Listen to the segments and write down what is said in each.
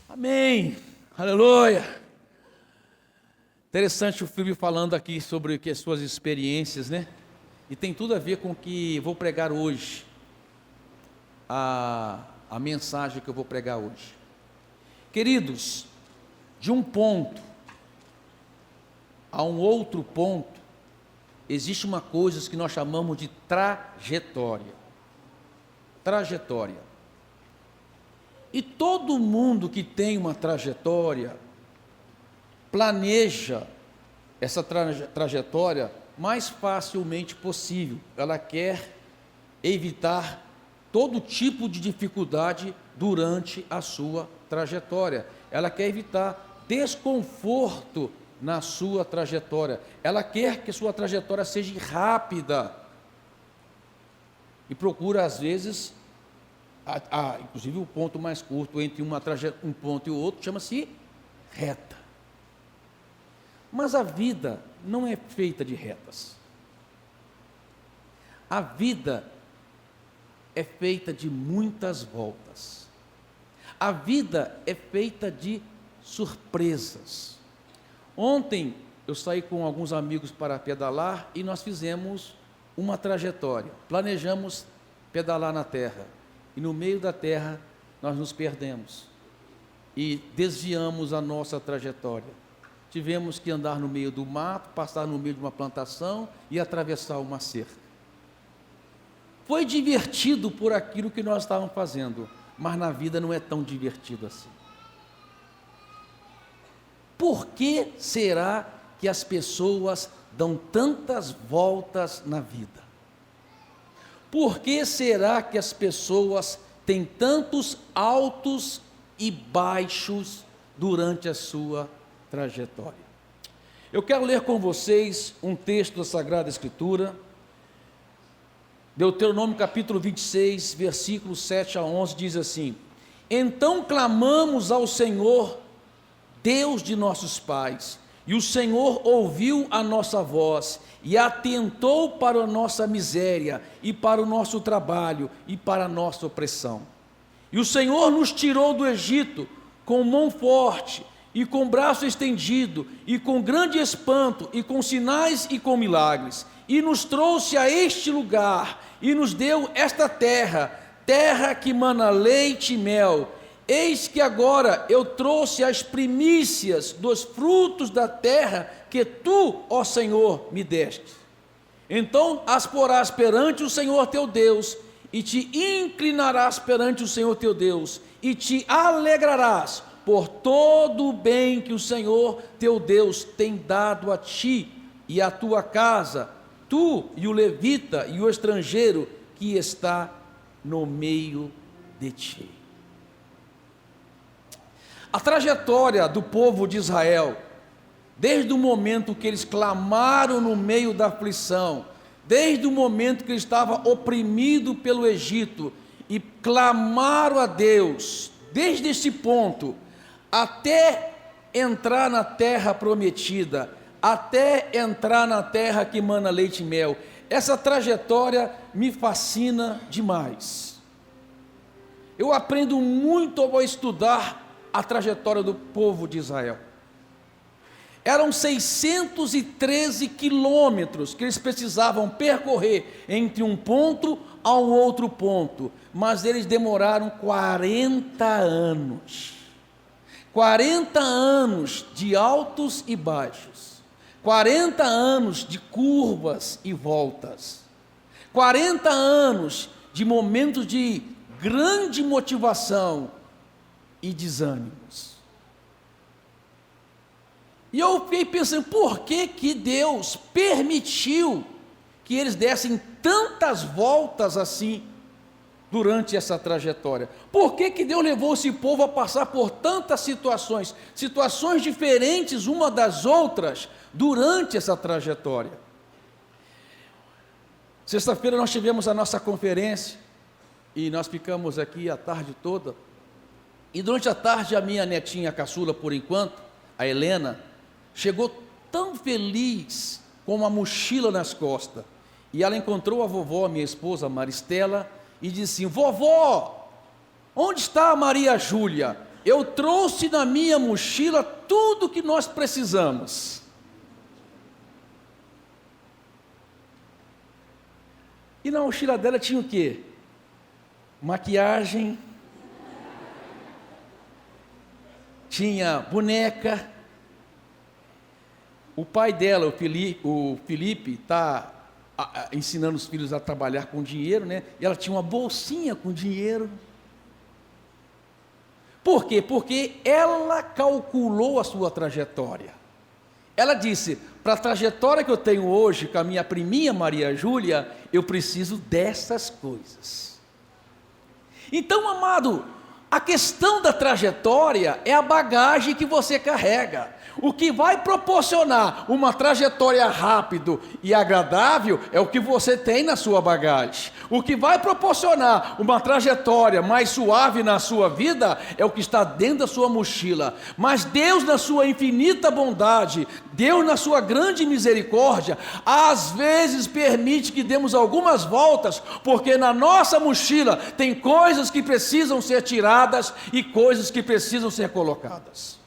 Amém, aleluia. Interessante o filme falando aqui sobre as suas experiências, né? E tem tudo a ver com o que vou pregar hoje, a mensagem que eu vou pregar hoje. Queridos, de um ponto a um outro ponto, existe uma coisa que nós chamamos de trajetória. Trajetória. E todo mundo que tem uma trajetória, planeja essa trajetória mais facilmente possível. Ela quer evitar todo tipo de dificuldade durante a sua trajetória. Ela quer evitar desconforto na sua trajetória. Ela quer que a sua trajetória seja rápida. E procura, às vezes, inclusive o ponto mais curto entre um ponto e o outro chama-se reta. Mas a vida não é feita de retas. A vida é feita de muitas voltas. A vida é feita de surpresas. Ontem eu saí com alguns amigos para pedalar e nós fizemos uma trajetória. Planejamos pedalar na terra. E no meio da terra nós nos perdemos e desviamos a nossa trajetória. Tivemos que andar no meio do mato, passar no meio de uma plantação e atravessar uma cerca. Foi divertido por aquilo que nós estávamos fazendo, mas na vida não é tão divertido assim. Por que será que as pessoas dão tantas voltas na vida? Por que será que as pessoas têm tantos altos e baixos durante a sua trajetória? Eu quero ler com vocês um texto da Sagrada Escritura, Deuteronômio capítulo 26, versículos 7 a 11, diz assim: Então clamamos ao Senhor, Deus de nossos pais, e o Senhor ouviu a nossa voz, e atentou para a nossa miséria, e para o nosso trabalho, e para a nossa opressão. E o Senhor nos tirou do Egito, com mão forte, e com braço estendido, e com grande espanto, e com sinais e com milagres, e nos trouxe a este lugar, e nos deu esta terra, terra que mana leite e mel. Eis que agora eu trouxe as primícias dos frutos da terra que tu, ó Senhor, me deste. Então as porás perante o Senhor teu Deus, e te inclinarás perante o Senhor teu Deus, e te alegrarás por todo o bem que o Senhor teu Deus tem dado a ti e à tua casa, tu e o levita e o estrangeiro que está no meio de ti. A trajetória do povo de Israel, desde o momento que eles clamaram no meio da aflição, desde o momento que eles estavam oprimidos pelo Egito e clamaram a Deus, desde esse ponto, até entrar na terra prometida, até entrar na terra que mana leite e mel, essa trajetória me fascina demais. Eu aprendo muito ao estudar a trajetória do povo de Israel. Eram 613 quilômetros que eles precisavam percorrer entre um ponto a um outro ponto, mas eles demoraram 40 anos. 40 anos de altos e baixos, 40 anos de curvas e voltas, 40 anos de momentos de grande motivação e desânimos. E eu fiquei pensando, por que Deus permitiu que eles dessem tantas voltas assim durante essa trajetória? Por que Deus levou esse povo a passar por tantas situações diferentes uma das outras durante essa trajetória? Sexta-feira nós tivemos a nossa conferência e nós ficamos aqui a tarde toda. E durante a tarde a minha netinha caçula, por enquanto, a Helena, chegou tão feliz com uma mochila nas costas. E ela encontrou a vovó, minha esposa, Maristela, e disse assim: vovó, onde está a Maria Júlia? eu trouxe na minha mochila tudo que nós precisamos. E na mochila dela tinha o quê? Maquiagem, tinha boneca. O pai dela, o Felipe, está ensinando os filhos a trabalhar com dinheiro, né? E ela tinha uma bolsinha com dinheiro. Por quê? Porque ela calculou a sua trajetória. Ela disse: para a trajetória que eu tenho hoje com a minha priminha Maria Júlia, eu preciso dessas coisas. Então, amado, a questão da trajetória é a bagagem que você carrega. O que vai proporcionar uma trajetória rápida e agradável é o que você tem na sua bagagem. O que vai proporcionar uma trajetória mais suave na sua vida é o que está dentro da sua mochila. Mas Deus, na sua infinita bondade, Deus, na sua grande misericórdia, às vezes permite que demos algumas voltas, porque na nossa mochila tem coisas que precisam ser tiradas e coisas que precisam ser colocadas.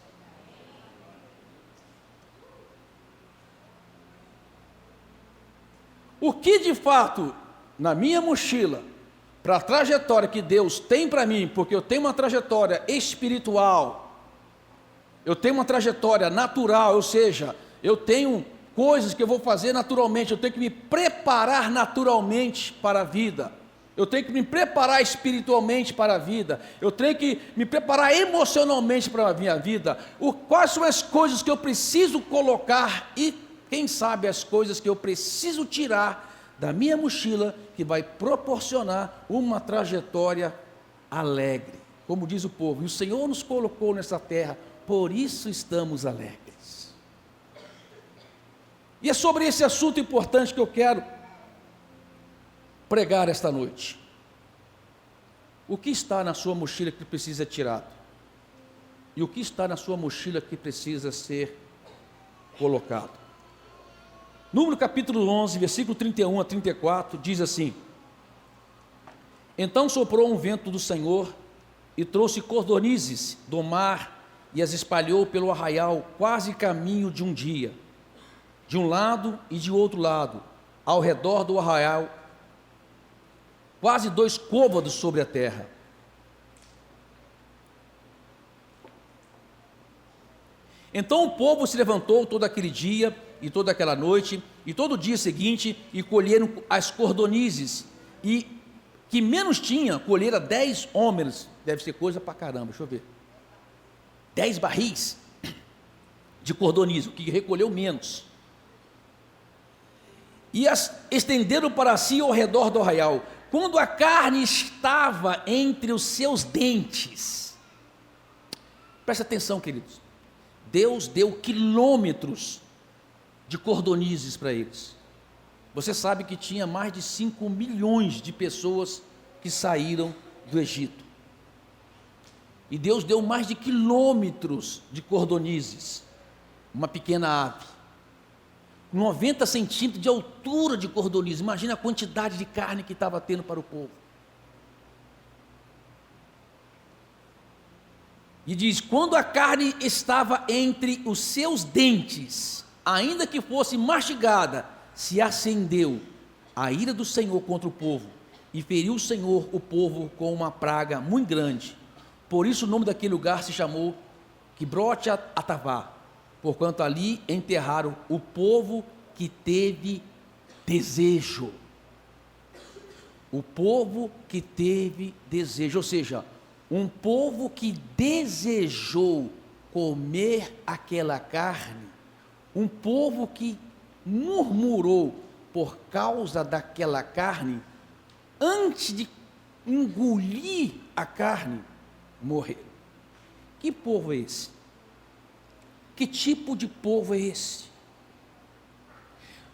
O que de fato, na minha mochila, para a trajetória que Deus tem para mim, porque eu tenho uma trajetória espiritual, eu tenho uma trajetória natural, ou seja, eu tenho coisas que eu vou fazer naturalmente, eu tenho que me preparar naturalmente para a vida, eu tenho que me preparar espiritualmente para a vida, eu tenho que me preparar emocionalmente para a minha vida. Quais são as coisas que eu preciso colocar e quem sabe as coisas que eu preciso tirar da minha mochila, que vai proporcionar uma trajetória alegre. Como diz o povo, e o Senhor nos colocou nessa terra, por isso estamos alegres. E é sobre esse assunto importante que eu quero pregar esta noite. O que está na sua mochila que precisa ser tirado? E o que está na sua mochila que precisa ser colocado? Número capítulo 11, versículo 31 a 34, diz assim: Então soprou um vento do Senhor e trouxe cordonizes do mar e as espalhou pelo arraial, quase caminho de um dia, de um lado e de outro lado, ao redor do arraial, quase 2 côvados sobre a terra. Então o povo se levantou todo aquele dia e toda aquela noite, e todo o dia seguinte, e colheram as cordonizes, e que menos tinha, colheram 10 homens, deve ser coisa pra caramba, deixa eu ver, 10 barris de cordonizes, o que recolheu menos, e as estenderam para si ao redor do arraial, quando a carne estava entre os seus dentes. Presta atenção, queridos, Deus deu quilômetros de cordonizes para eles. Você sabe que tinha mais de 5 milhões de pessoas que saíram do Egito. E Deus deu mais de quilômetros de cordonizes. Uma pequena ave. 90 centímetros de altura de cordonizes. Imagina a quantidade de carne que estava tendo para o povo. E diz, quando a carne estava entre os seus dentes, ainda que fosse mastigada, se acendeu a ira do Senhor contra o povo, e feriu o Senhor o povo com uma praga muito grande. Por isso o nome daquele lugar se chamou Quibrote Atavá, porquanto ali enterraram o povo que teve desejo. O povo que teve desejo, ou seja, um povo que desejou comer aquela carne, um povo que murmurou por causa daquela carne, antes de engolir a carne, morreram. Que povo é esse? Que tipo de povo é esse?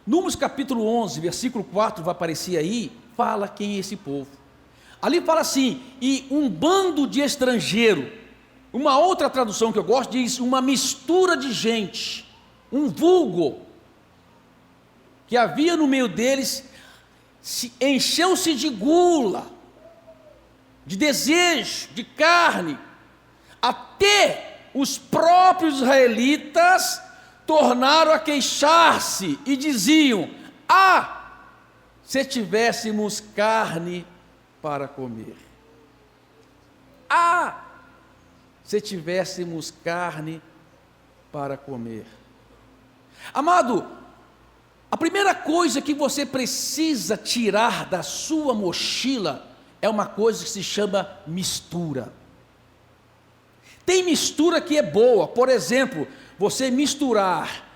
Números capítulo 11, versículo 4, vai aparecer aí, fala quem é esse povo. Ali fala assim, e um bando de estrangeiro. Uma outra tradução que eu gosto diz, uma mistura de gente, um vulgo, que havia no meio deles, encheu-se de gula, de desejo, de carne, até os próprios israelitas tornaram a queixar-se e diziam: se tivéssemos carne para comer. Se tivéssemos carne para comer. Amado, a primeira coisa que você precisa tirar da sua mochila é uma coisa que se chama mistura. Tem mistura que é boa, por exemplo, você misturar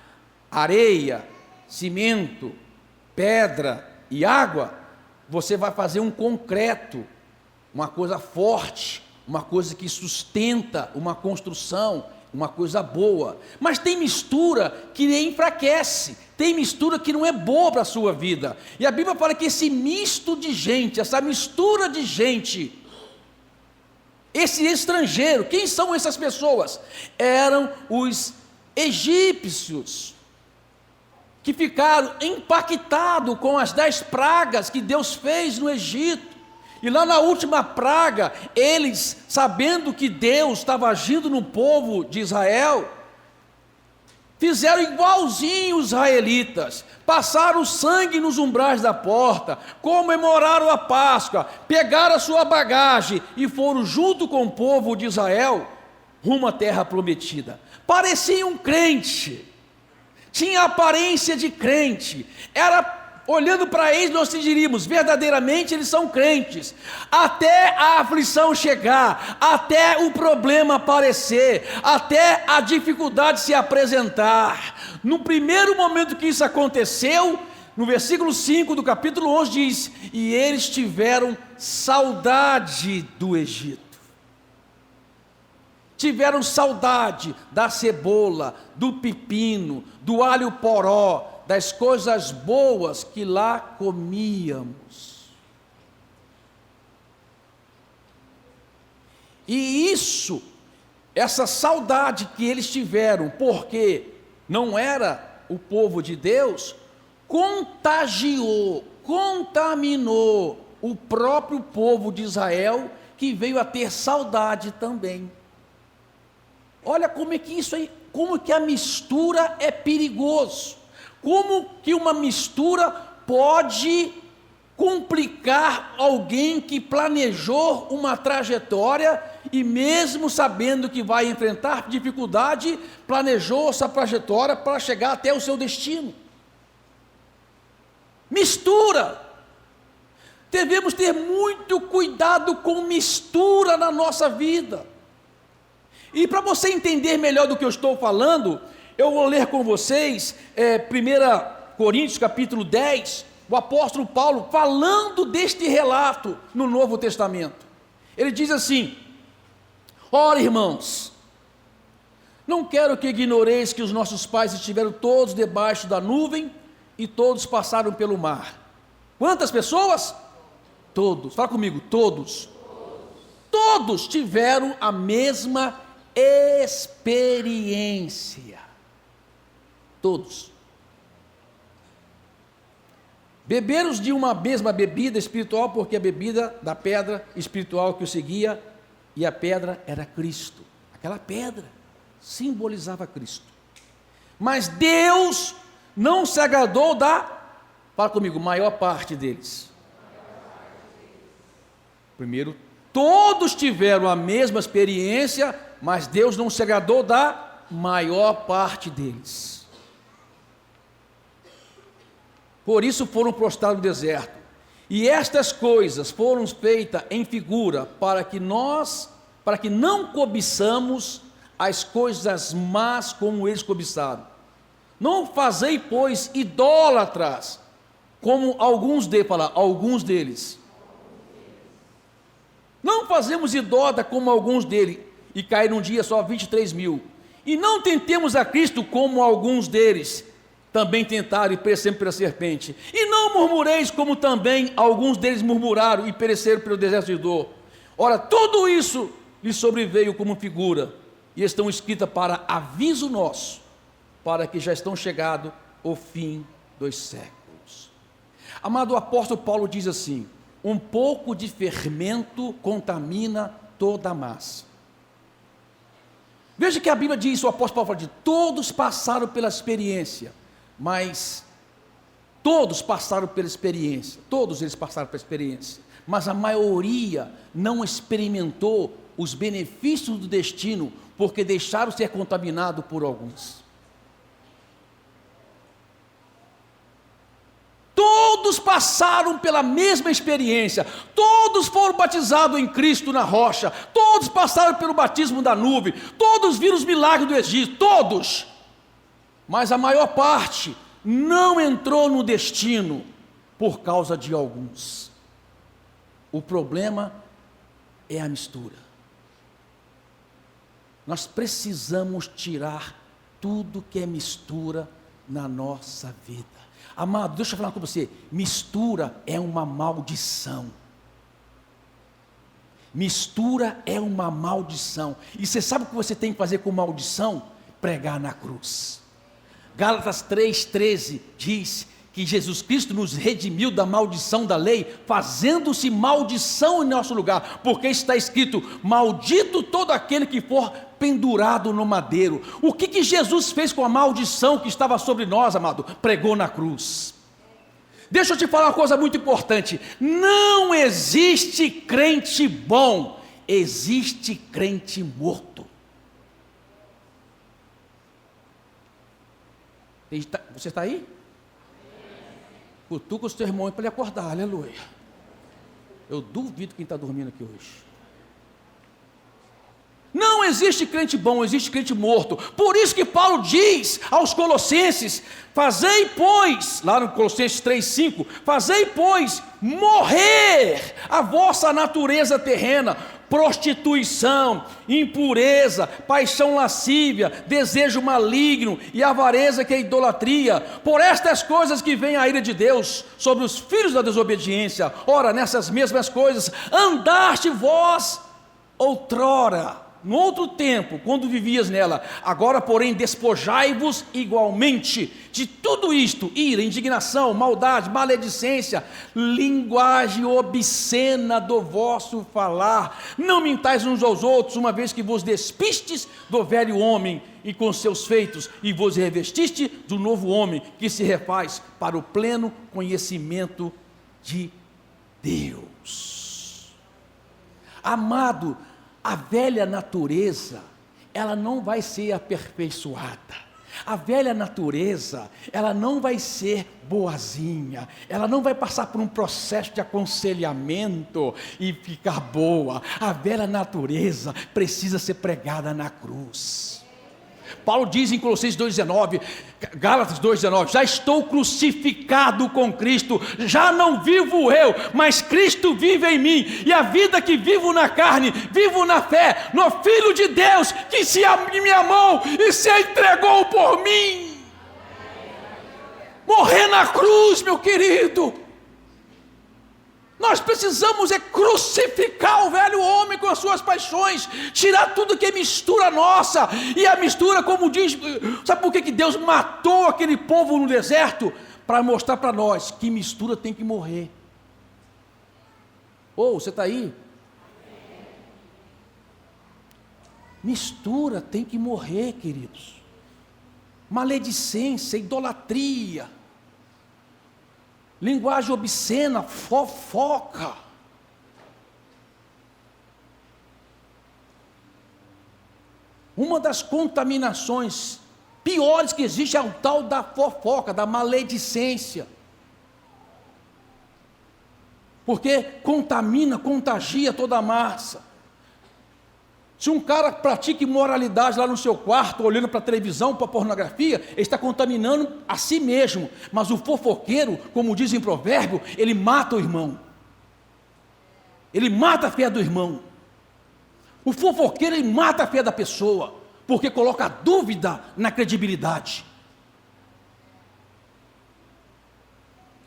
areia, cimento, pedra e água, você vai fazer um concreto, uma coisa forte, uma coisa que sustenta uma construção, uma coisa boa. Mas tem mistura que enfraquece, tem mistura que não é boa para a sua vida. E a Bíblia fala que esse misto de gente, essa mistura de gente, esse estrangeiro, quem são essas pessoas? Eram os egípcios, que ficaram impactados com as 10 pragas que Deus fez no Egito. E lá na última praga, eles, sabendo que Deus estava agindo no povo de Israel, fizeram igualzinho os israelitas, passaram sangue nos umbrais da porta, comemoraram a Páscoa, pegaram a sua bagagem e foram junto com o povo de Israel rumo à terra prometida. Parecia um crente, tinha aparência de crente, olhando para eles nós diríamos, verdadeiramente eles são crentes, até a aflição chegar, até o problema aparecer, até a dificuldade se apresentar. No primeiro momento que isso aconteceu, no versículo 5 do capítulo 11 diz: e eles tiveram saudade do Egito. Tiveram saudade da cebola, do pepino, do alho poró, das coisas boas que lá comíamos. E isso, essa saudade que eles tiveram, porque não era o povo de Deus, contaminou o próprio povo de Israel, que veio a ter saudade também. Olha como é que isso aí, como que a mistura é perigoso. Como que uma mistura pode complicar alguém que planejou uma trajetória e mesmo sabendo que vai enfrentar dificuldade, planejou essa trajetória para chegar até o seu destino. Mistura. Devemos ter muito cuidado com mistura na nossa vida. E para você entender melhor do que eu estou falando, eu vou ler com vocês 1 Coríntios capítulo 10, o apóstolo Paulo falando deste relato no Novo Testamento. Ele diz assim: ora, irmãos, não quero que ignoreis que os nossos pais estiveram todos debaixo da nuvem e todos passaram pelo mar. Quantas pessoas? Todos. Fala comigo, todos. Todos tiveram a mesma experiência. Todos. Beberam de uma mesma bebida espiritual, porque a bebida da pedra espiritual que o seguia, e a pedra era Cristo. Aquela pedra simbolizava Cristo. Mas Deus não se agradou fala comigo, maior parte deles. Primeiro, todos tiveram a mesma experiência, mas Deus não se agradou da maior parte deles. Por isso foram prostrados no deserto. E estas coisas foram feitas em figura, para que não cobiçamos as coisas más como eles cobiçaram. Não fazei, pois, idólatras, como alguns deles. Não fazemos idólatra como alguns deles, e caíram um dia só 23.000. E não tentemos a Cristo como alguns deles também tentaram e pereceram pela serpente. E não murmureis como também alguns deles murmuraram e pereceram pelo deserto de dor. Ora, tudo isso lhes sobreveio como figura, e estão escritas para aviso nosso, para que já estão chegado o fim dos séculos. Amado, o apóstolo Paulo diz assim: um pouco de fermento contamina toda a massa. Veja que a Bíblia diz, o apóstolo Paulo fala de todos passaram pela experiência, mas todos passaram pela experiência, todos eles passaram pela experiência, mas a maioria não experimentou os benefícios do destino, porque deixaram ser contaminados por alguns. Todos passaram pela mesma experiência, todos foram batizados em Cristo na rocha, todos passaram pelo batismo da nuvem, todos viram os milagres do Egito, todos, mas a maior parte não entrou no destino por causa de alguns. O problema é a mistura. Nós precisamos tirar tudo que é mistura na nossa vida. Amado, deixa eu falar com você, mistura é uma maldição. Mistura é uma maldição. E você sabe o que você tem que fazer com maldição? Pregar na cruz. Gálatas 3,13 diz que Jesus Cristo nos redimiu da maldição da lei, fazendo-se maldição em nosso lugar, porque está escrito, maldito todo aquele que for pendurado no madeiro. O que Jesus fez com a maldição que estava sobre nós, amado? Pregou na cruz. Deixa eu te falar uma coisa muito importante, não existe crente bom, existe crente morto. Você está aí? Cutuca o seu irmão para ele acordar, aleluia. Eu duvido quem está dormindo aqui hoje. Não existe crente bom, existe crente morto. Por isso que Paulo diz aos Colossenses, fazei pois, lá no Colossenses 3,5, fazei pois morrer a vossa natureza terrena, prostituição, impureza, paixão lascívia, desejo maligno e avareza, que é idolatria. Por estas coisas que vem a ira de Deus sobre os filhos da desobediência. Ora, nessas mesmas coisas andaste vós outrora, no outro tempo, quando vivias nela. Agora, porém, despojai-vos igualmente de tudo isto: ira, indignação, maldade, maledicência, linguagem obscena do vosso falar. Não mintais uns aos outros, uma vez que vos despistes do velho homem e com seus feitos, e vos revestiste do novo homem, que se refaz para o pleno conhecimento de Deus. Amado, a velha natureza, ela não vai ser aperfeiçoada. A velha natureza, ela não vai ser boazinha, ela não vai passar por um processo de aconselhamento e ficar boa. A velha natureza precisa ser pregada na cruz. Paulo diz em Colossenses 2,19, Gálatas 2,19, já estou crucificado com Cristo, já não vivo eu, mas Cristo vive em mim, e a vida que vivo na carne, vivo na fé, no Filho de Deus, que me amou e se entregou por mim. Morrer na cruz, meu querido. Nós precisamos crucificar o velho homem com as suas paixões, tirar tudo que é mistura nossa. E a mistura, como diz, sabe por que Deus matou aquele povo no deserto? Para mostrar para nós que mistura tem que morrer. Você está aí? Mistura tem que morrer, queridos. Maledicência, idolatria, linguagem obscena, fofoca. Uma das contaminações piores que existe é o tal da fofoca, da maledicência. Porque contagia toda a massa. Se um cara pratica imoralidade lá no seu quarto, olhando para a televisão, para a pornografia, ele está contaminando a si mesmo. Mas o fofoqueiro, como diz em provérbio, ele mata o irmão. Ele mata a fé do irmão. O fofoqueiro, ele mata a fé da pessoa, porque coloca dúvida na credibilidade.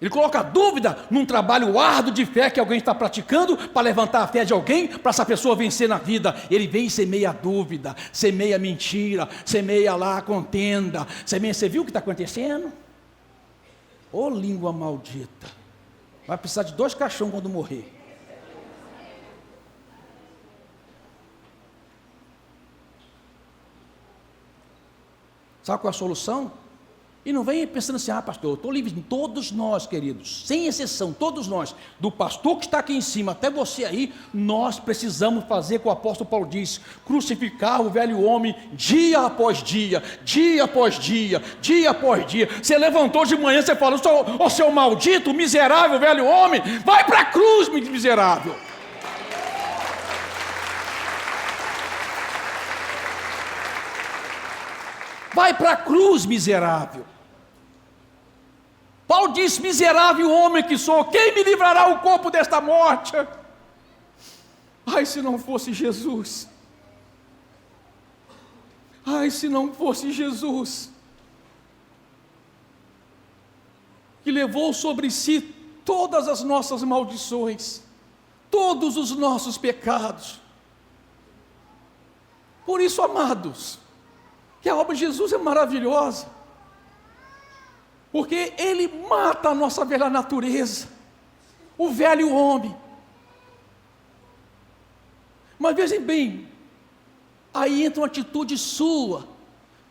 Ele coloca dúvida num trabalho árduo de fé que alguém está praticando para levantar a fé de alguém, para essa pessoa vencer na vida. Ele vem e semeia dúvida, semeia mentira, semeia lá contenda, semeia. Você viu o que está acontecendo? Ô língua maldita, vai precisar de 2 caixões quando morrer. Sabe qual é a solução? E não venha pensando assim, pastor, eu estou livre. Todos nós, queridos, sem exceção, todos nós, do pastor que está aqui em cima até você aí, nós precisamos fazer o que o apóstolo Paulo diz: crucificar o velho homem dia após dia, dia após dia, dia após dia. Você levantou de manhã, você falou: ô seu maldito, miserável velho homem, vai para a cruz, miserável. Vai para a cruz, miserável. Paulo diz: miserável homem que sou, quem me livrará o corpo desta morte? Ai, se não fosse Jesus. Ai, se não fosse Jesus, que levou sobre si todas as nossas maldições, todos os nossos pecados. Por isso, amados, que a obra de Jesus é maravilhosa, porque Ele mata a nossa velha natureza, o velho homem. Mas vejam bem, aí entra uma atitude sua: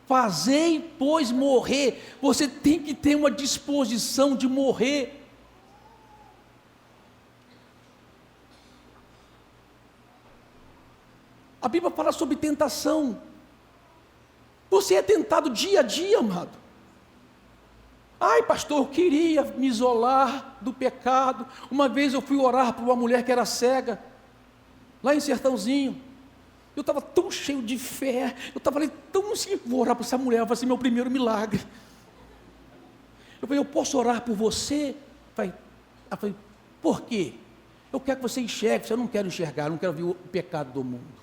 fazei, pois, morrer. Você tem que ter uma disposição de morrer. A Bíblia fala sobre tentação. Você é tentado dia a dia, amado. Ai, pastor, eu queria me isolar do pecado. Uma vez eu fui orar por uma mulher que era cega, lá em Sertãozinho. Eu estava tão cheio de fé, eu estava ali tão assim: vou orar por essa mulher, vai ser meu primeiro milagre. Eu falei: eu posso orar por você? Ela falou: por quê? Eu quero que você enxergue. Eu não quero enxergar, eu não quero ver o pecado do mundo.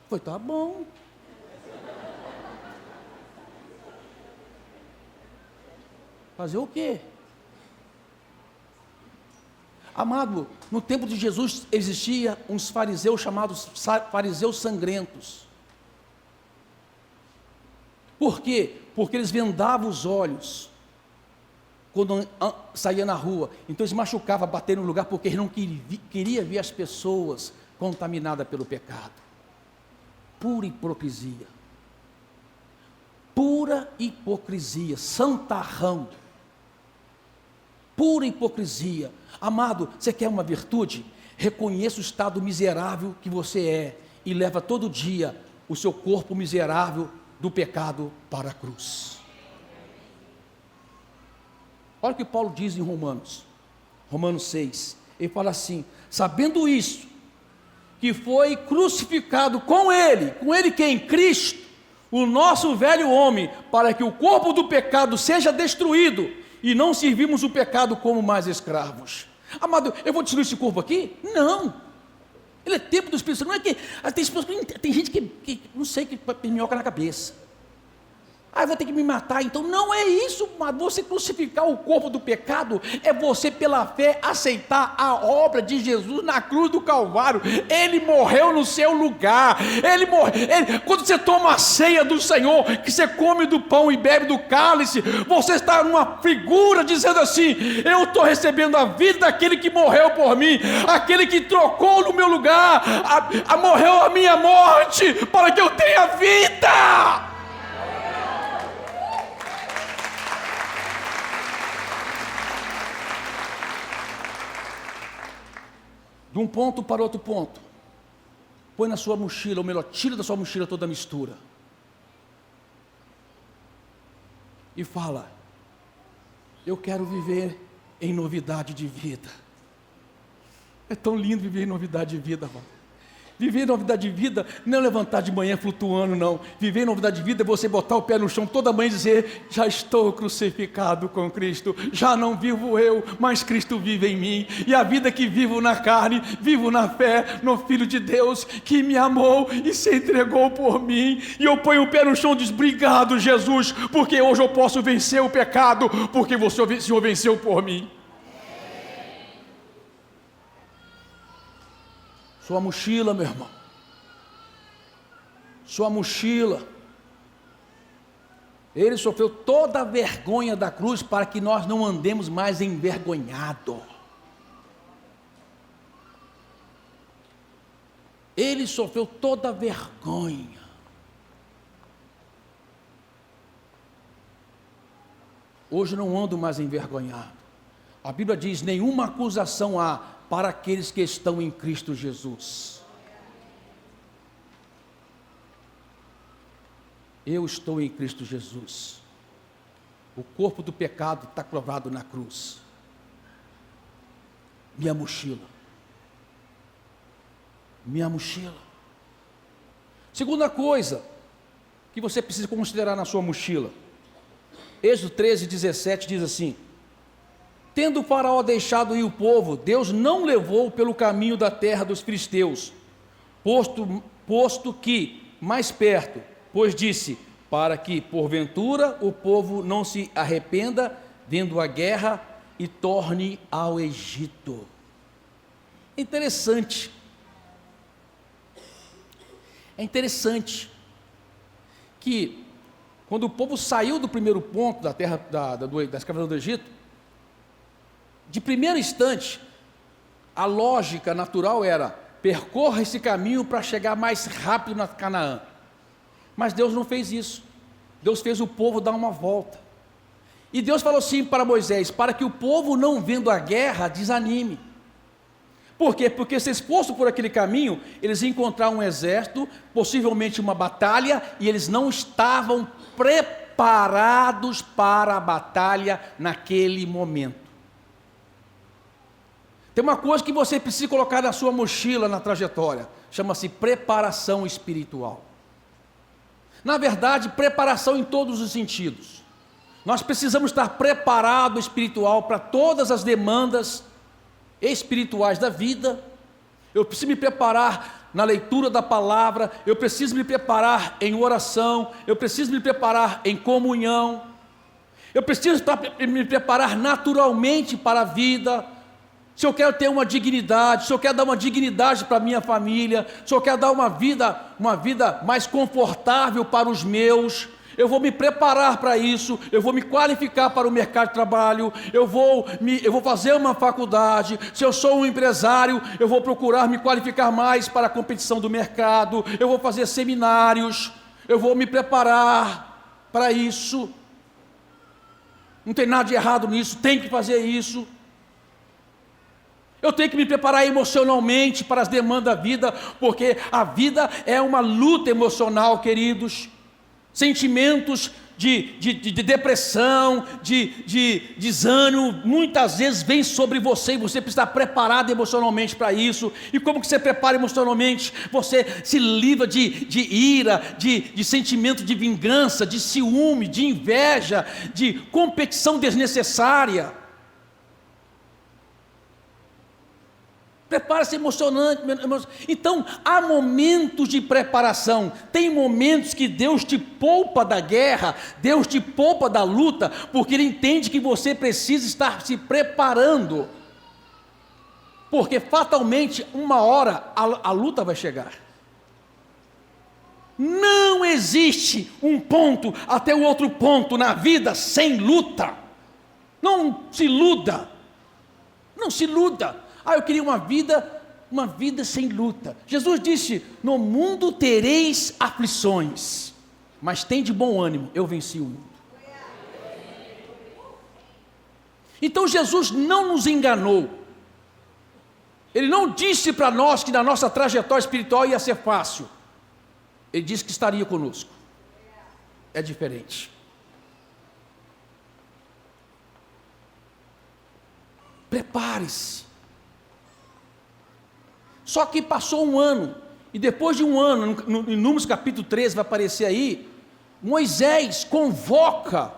Foi, tá bom. Fazer o quê? Amado, no tempo de Jesus existia uns fariseus chamados fariseus sangrentos. Por quê? Porque eles vendavam os olhos quando saía na rua. Então eles machucavam, bateram no lugar, porque eles não queriam ver as pessoas contaminadas pelo pecado. Pura hipocrisia, pura hipocrisia, santarrão, pura hipocrisia. Amado, você quer uma virtude? Reconheça o estado miserável que você é e leva todo dia o seu corpo miserável do pecado para a cruz. Olha o que Paulo diz em Romanos 6, ele fala assim: sabendo isso, que foi crucificado com ele quem? Cristo, o nosso velho homem, para que o corpo do pecado seja destruído, e não servimos o pecado como mais escravos. Amado, eu vou destruir esse corpo aqui? Não, ele é templo do Espírito Santo. Não é que tem gente que não sei, que minhoca na cabeça. Eu vou ter que me matar. Então não é isso, mas você crucificar o corpo do pecado é você, pela fé, aceitar a obra de Jesus na cruz do Calvário. Ele morreu no seu lugar. Quando você toma a ceia do Senhor, que você come do pão e bebe do cálice, você está numa figura dizendo assim: eu estou recebendo a vida daquele que morreu por mim, aquele que trocou no meu lugar, morreu a minha morte para que eu tenha vida. De um ponto para outro ponto, põe na sua mochila, ou melhor, tira da sua mochila toda a mistura, e fala: eu quero viver em novidade de vida. É tão lindo viver em novidade de vida, irmão. Viver em novidade de vida não é levantar de manhã flutuando, não. Viver em novidade de vida é você botar o pé no chão toda manhã e dizer: já estou crucificado com Cristo, já não vivo eu, mas Cristo vive em mim, e a vida que vivo na carne, vivo na fé no Filho de Deus, que me amou e se entregou por mim. E eu ponho o pé no chão e diz: obrigado, Jesus, porque hoje eu posso vencer o pecado, porque o Senhor venceu por mim. Sua mochila, meu irmão, sua mochila. Ele sofreu toda a vergonha da cruz para que nós não andemos mais envergonhados. Ele sofreu toda a vergonha. Hoje não ando mais envergonhado. A Bíblia diz: nenhuma acusação há para aqueles que estão em Cristo Jesus. Eu estou em Cristo Jesus. O corpo do pecado está cravado na cruz. Minha mochila. Minha mochila. Segunda coisa que você precisa considerar na sua mochila. Êxodo 13:17 diz assim: tendo o faraó deixado ir o povo, Deus não levou pelo caminho da terra dos filisteus, posto que mais perto, pois disse, para que porventura o povo não se arrependa vendo a guerra e torne ao Egito. Interessante. É interessante que quando o povo saiu do primeiro ponto da terra da escravidão do Egito, de primeiro instante, a lógica natural era: percorra esse caminho para chegar mais rápido na Canaã. Mas Deus não fez isso. Deus fez o povo dar uma volta. E Deus falou assim para Moisés: para que o povo, não vendo a guerra, desanime. Por quê? Porque se exposto por aquele caminho, eles iam encontrar um exército, possivelmente uma batalha, e eles não estavam preparados para a batalha naquele momento. Tem uma coisa que você precisa colocar na sua mochila na trajetória, chama-se preparação espiritual. Na verdade, preparação em todos os sentidos. Nós precisamos estar preparados espiritual para todas as demandas espirituais da vida. Eu preciso me preparar na leitura da palavra, eu preciso me preparar em oração, eu preciso me preparar em comunhão, eu preciso me preparar naturalmente para a vida. Se eu quero ter uma dignidade, se eu quero dar uma dignidade para a minha família, se eu quero dar uma vida mais confortável para os meus, eu vou me preparar para isso, eu vou me qualificar para o mercado de trabalho, eu vou fazer uma faculdade. Se eu sou um empresário, eu vou procurar me qualificar mais para a competição do mercado, eu vou fazer seminários, eu vou me preparar para isso. Não tem nada de errado nisso, tem que fazer isso. Eu tenho que me preparar emocionalmente para as demandas da vida, porque a vida é uma luta emocional, queridos. Sentimentos de depressão, de desânimo, muitas vezes vem sobre você, e você precisa estar preparado emocionalmente para isso. E como que você prepara emocionalmente? Você se livra de ira, de sentimento de vingança, de ciúme, de inveja, de competição desnecessária. Prepara-se emocionante. Então, há momentos de preparação. Tem momentos que Deus te poupa da guerra, Deus te poupa da luta, porque Ele entende que você precisa estar se preparando. Porque fatalmente, uma hora, a luta vai chegar. Não existe um ponto até o outro ponto na vida sem luta. Não se iluda. Não se iluda. Eu queria uma vida sem luta. Jesus disse: no mundo tereis aflições, mas tem de bom ânimo, eu venci o mundo. Então Jesus não nos enganou. Ele não disse para nós que na nossa trajetória espiritual ia ser fácil. Ele disse que estaria conosco. É diferente. Prepare-se. Só que passou um ano, e depois de um ano, em Números capítulo 13 vai aparecer aí, Moisés convoca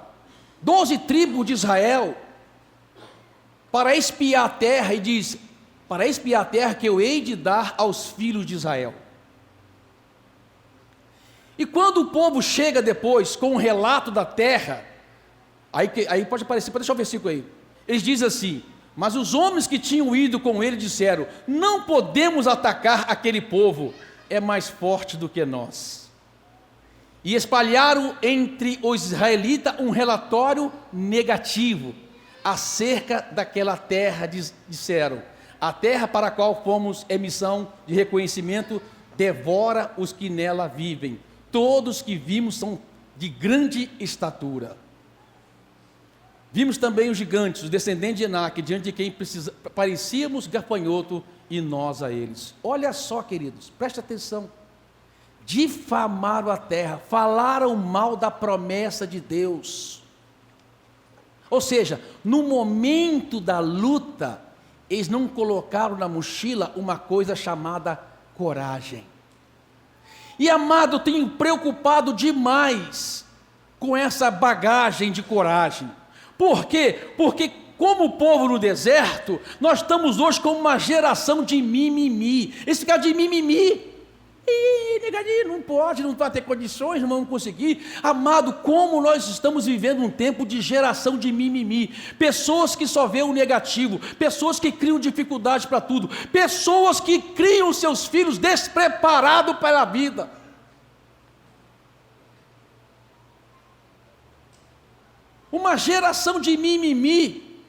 12 tribos de Israel para espiar a terra, e diz: para espiar a terra que eu hei de dar aos filhos de Israel. E quando o povo chega depois com um relato da terra, aí pode aparecer, pode deixar o versículo aí, eles dizem assim: mas os homens que tinham ido com ele disseram: não podemos atacar aquele povo, é mais forte do que nós. E espalharam entre os israelitas um relatório negativo acerca daquela terra. Disseram: a terra para a qual fomos em missão de reconhecimento devora os que nela vivem, todos que vimos são de grande estatura. Vimos também os gigantes, os descendentes de Enaque, diante de quem parecíamos gafanhoto, e nós a eles. Olha só, queridos, preste atenção. Difamaram a terra, falaram mal da promessa de Deus. Ou seja, no momento da luta, eles não colocaram na mochila uma coisa chamada coragem. E amado, eu tenho preocupado demais com essa bagagem de coragem. Por quê? Porque como povo no deserto, nós estamos hoje como uma geração de mimimi. Esse cara de mimimi, negadinho, não pode, não vai ter condições, não vamos conseguir. Amado, como nós estamos vivendo um tempo de geração de mimimi, pessoas que só veem o negativo, pessoas que criam dificuldade para tudo, pessoas que criam seus filhos despreparados para a vida. Uma geração de mimimi.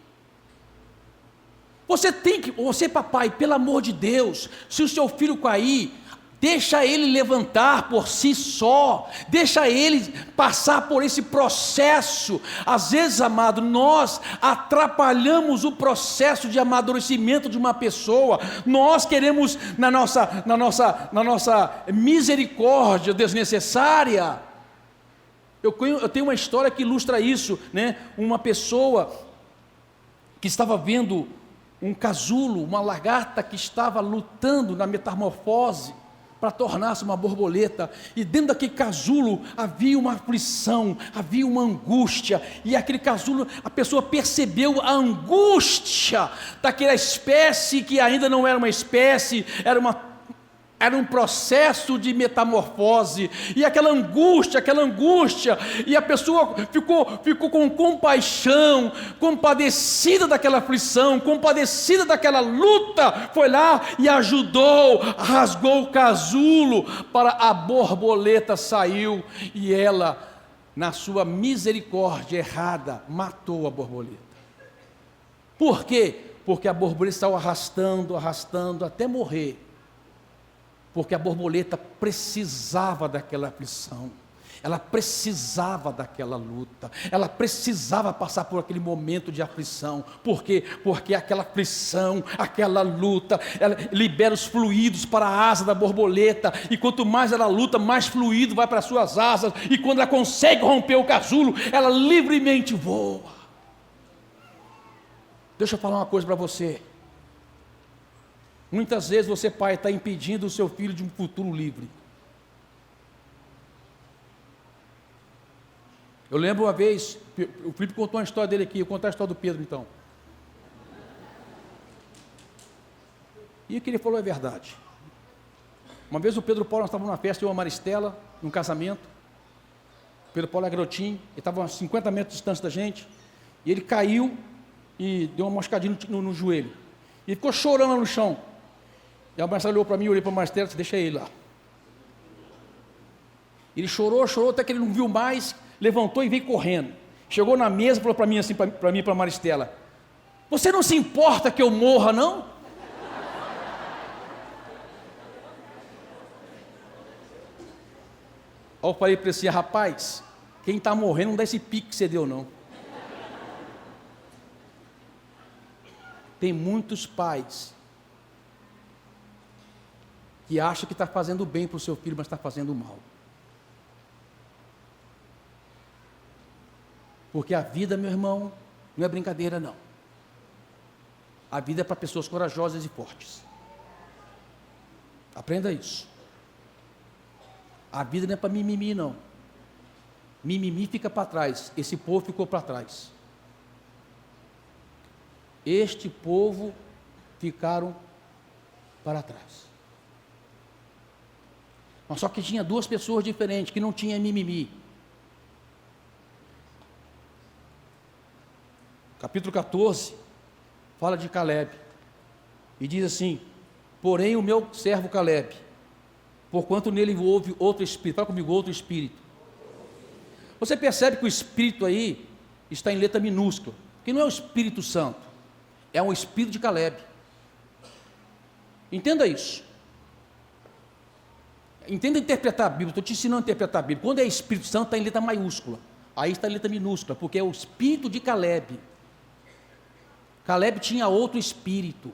Você papai, pelo amor de Deus, se o seu filho cair, deixa ele levantar por si só, deixa ele passar por esse processo. Às vezes, amado, nós atrapalhamos o processo de amadurecimento de uma pessoa. Nós queremos, na nossa misericórdia desnecessária. Eu tenho uma história que ilustra isso, né? Uma pessoa que estava vendo um casulo, uma lagarta que estava lutando na metamorfose para tornar-se uma borboleta, e dentro daquele casulo havia uma aflição, havia uma angústia, e aquele casulo, a pessoa percebeu a angústia daquela espécie que ainda não era uma espécie, era um processo de metamorfose, e aquela angústia, e a pessoa ficou com compaixão, compadecida daquela aflição, compadecida daquela luta, foi lá e ajudou, rasgou o casulo, para a borboleta saiu, e ela, na sua misericórdia errada, matou a borboleta. Por quê? Porque a borboleta estava arrastando até morrer. Porque a borboleta precisava daquela aflição, ela precisava daquela luta, ela precisava passar por aquele momento de aflição. Por quê? Porque aquela aflição, aquela luta, ela libera os fluidos para a asa da borboleta, e quanto mais ela luta, mais fluido vai para as suas asas, e quando ela consegue romper o casulo, ela livremente voa. Deixa eu falar uma coisa para você. Muitas vezes você, pai, está impedindo o seu filho de um futuro livre. Eu lembro uma vez, o Felipe contou uma história dele aqui, eu vou contar a história do Pedro então. E o que ele falou é verdade. Uma vez o Pedro Paulo, nós estávamos numa festa de uma Maristela, num casamento. O Pedro Paulo é garotinho, ele estava a 50 metros de distância da gente, e ele caiu e deu uma moscadinha no joelho. E ficou chorando no chão. E a Marcela olhou para mim, eu olhei para a Maristela e disse: deixa ele lá. Ele chorou até que ele não viu mais, levantou e veio correndo. Chegou na mesa e falou para mim assim, para mim e para a Maristela: você não se importa que eu morra, não? Aí eu falei para ele assim: rapaz, quem está morrendo não dá esse pique que você deu, não. Tem muitos pais que acham que está fazendo bem para o seu filho, mas está fazendo mal. Porque a vida, meu irmão, não é brincadeira, não. A vida é para pessoas corajosas e fortes. Aprenda isso. A vida não é para mimimi, não. Mimimi fica para trás. Esse povo ficou para trás. Este povo ficaram para trás. Mas só que tinha duas pessoas diferentes, que não tinha mimimi. Capítulo 14, fala de Caleb, e diz assim: porém o meu servo Caleb, porquanto nele houve outro espírito. Fala comigo, outro espírito. Você percebe que o espírito aí está em letra minúscula, que não é o Espírito Santo, é um espírito de Caleb. Entenda isso. Entenda interpretar a Bíblia, estou te ensinando a interpretar a Bíblia. Quando é Espírito Santo, está em letra maiúscula. Aí está a letra minúscula, porque é o espírito de Caleb. Caleb tinha outro espírito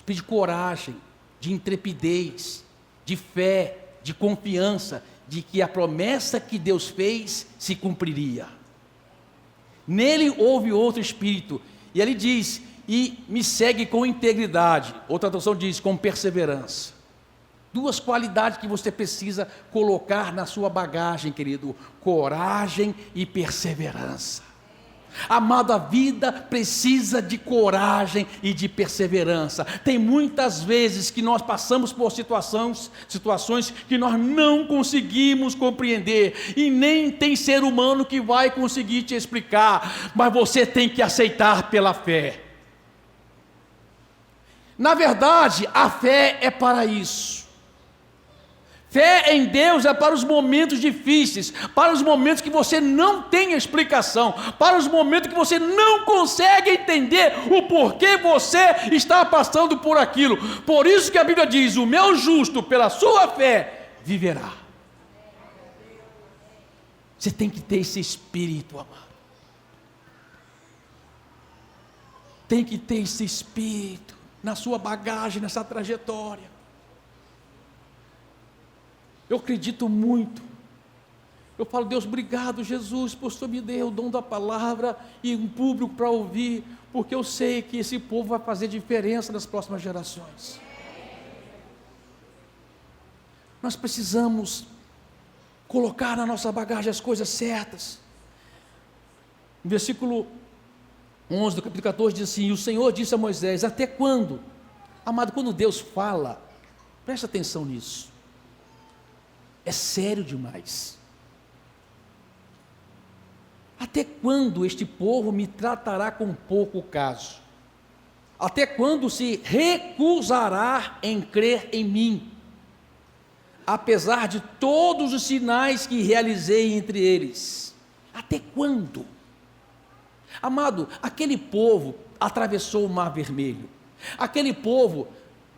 de coragem, de intrepidez, de fé, de confiança, de que a promessa que Deus fez se cumpriria. Nele houve outro espírito, e ele diz, e me segue com integridade. Outra tradução diz, com perseverança. Duas qualidades que você precisa colocar na sua bagagem, querido: coragem e perseverança. Amado, a vida precisa de coragem e de perseverança. Tem muitas vezes que nós passamos por situações que nós não conseguimos compreender, e nem tem ser humano que vai conseguir te explicar, mas você tem que aceitar pela fé. Na verdade, a fé é para isso. Fé em Deus é para os momentos difíceis, para os momentos que você não tem explicação, para os momentos que você não consegue entender o porquê você está passando por aquilo. Por isso que a Bíblia diz: o meu justo pela sua fé viverá. Você tem que ter esse espírito, amado. Tem que ter esse espírito na sua bagagem, nessa trajetória. Eu acredito muito. Eu falo: Deus, obrigado, Jesus, por Senhor me deu o dom da palavra e um público para ouvir, porque eu sei que esse povo vai fazer diferença nas próximas gerações. Nós precisamos colocar na nossa bagagem as coisas certas. No versículo 11 do capítulo 14 diz assim: e o Senhor disse a Moisés: até quando? Amado, quando Deus fala, presta atenção nisso. É sério demais. Até quando este povo me tratará com pouco caso? Até quando se recusará em crer em mim, apesar de todos os sinais que realizei entre eles? Até quando? Amado, aquele povo atravessou o Mar Vermelho. Aquele povo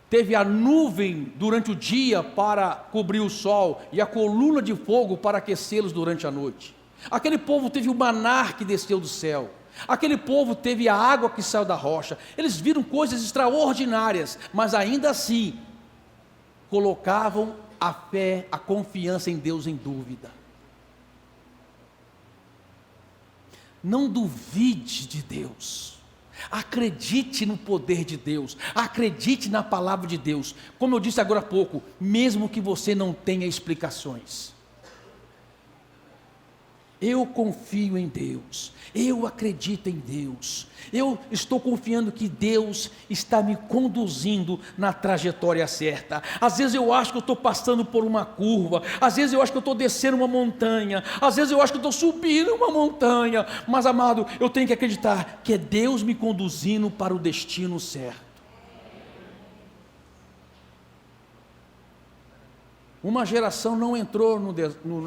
teve a nuvem durante o dia para cobrir o sol e a coluna de fogo para aquecê-los durante a noite. Aquele povo teve o maná que desceu do céu. Aquele povo teve a água que saiu da rocha. Eles viram coisas extraordinárias, mas ainda assim colocavam a fé, a confiança em Deus em dúvida. Não duvide de Deus. Acredite no poder de Deus, acredite na palavra de Deus. Como eu disse agora há pouco, mesmo que você não tenha explicações, eu confio em Deus, eu acredito em Deus, eu estou confiando que Deus está me conduzindo na trajetória certa. Às vezes eu acho que eu estou passando por uma curva, às vezes eu acho que eu estou descendo uma montanha, às vezes eu acho que eu estou subindo uma montanha, mas, amado, eu tenho que acreditar que é Deus me conduzindo para o destino certo. Uma geração não entrou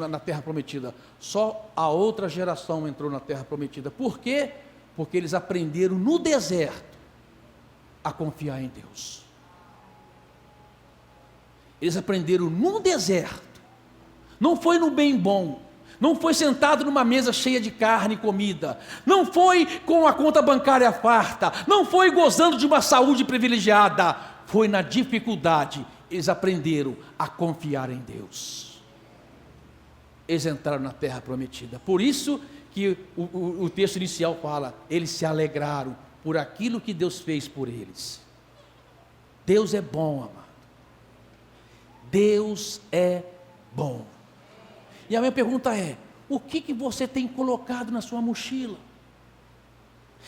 na terra prometida, só a outra geração entrou na terra prometida. Por quê? Porque eles aprenderam no deserto a confiar em Deus. Eles aprenderam no deserto. Não foi no bem bom, não foi sentado numa mesa cheia de carne e comida, não foi com a conta bancária farta, não foi gozando de uma saúde privilegiada, foi na dificuldade. Eles aprenderam a confiar em Deus. Eles entraram na terra prometida. Por isso que o texto inicial fala: eles se alegraram por aquilo que Deus fez por eles. Deus é bom, amado. Deus é bom. E a minha pergunta é: o que você tem colocado na sua mochila?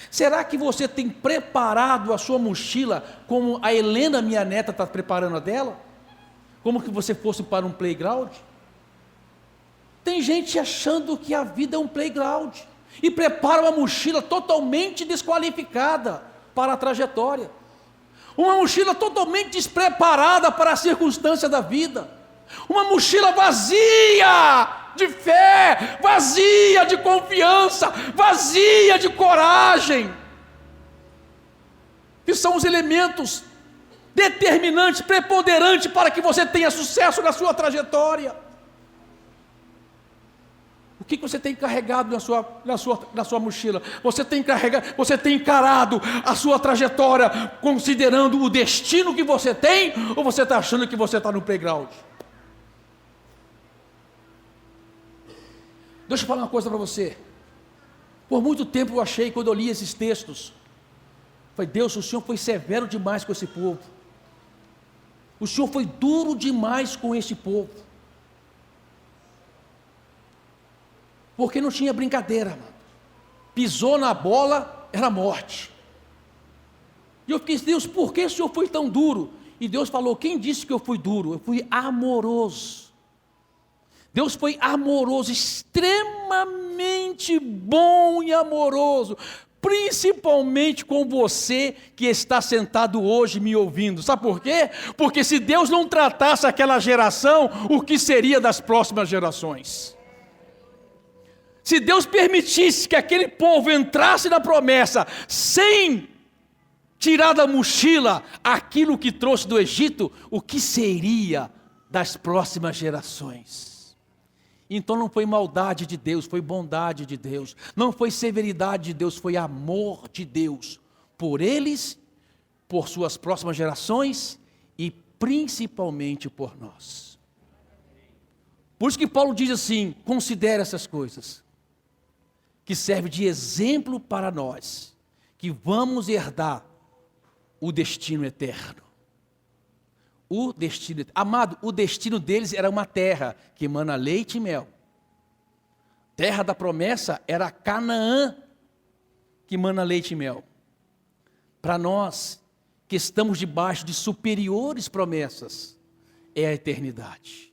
Será que você tem preparado a sua mochila como a Helena, minha neta, está preparando a dela? Como que você fosse para um playground? Tem gente achando que a vida é um playground e prepara uma mochila totalmente desqualificada para a trajetória, uma mochila totalmente despreparada para a circunstância da vida, uma mochila vazia de fé, vazia de confiança, vazia de coragem, que são os elementos determinantes, preponderantes para que você tenha sucesso na sua trajetória. O que você tem carregado na sua mochila? Você tem encarado a sua trajetória considerando o destino que você tem, ou você está achando que você está no playground? Deixa eu falar uma coisa para você. Por muito tempo eu achei, quando eu li esses textos, falei, Deus, o Senhor foi severo demais com esse povo. O Senhor foi duro demais com esse povo. Porque não tinha brincadeira, mano. Pisou na bola, era morte. E eu fiquei, Deus, por que o Senhor foi tão duro? E Deus falou, quem disse que eu fui duro? Eu fui amoroso. Deus foi amoroso, extremamente bom e amoroso, principalmente com você que está sentado hoje me ouvindo. Sabe por quê? Porque se Deus não tratasse aquela geração, o que seria das próximas gerações? Se Deus permitisse que aquele povo entrasse na promessa sem tirar da mochila aquilo que trouxe do Egito, o que seria das próximas gerações? Então não foi maldade de Deus, foi bondade de Deus. Não foi severidade de Deus, foi amor de Deus. Por eles, por suas próximas gerações e principalmente por nós. Por isso que Paulo diz assim, considere essas coisas, que serve de exemplo para nós, que vamos herdar o destino eterno. Amado, o destino deles era uma terra que emana leite e mel. Terra da promessa era Canaã, que emana leite e mel. Para nós, que estamos debaixo de superiores promessas, é a eternidade.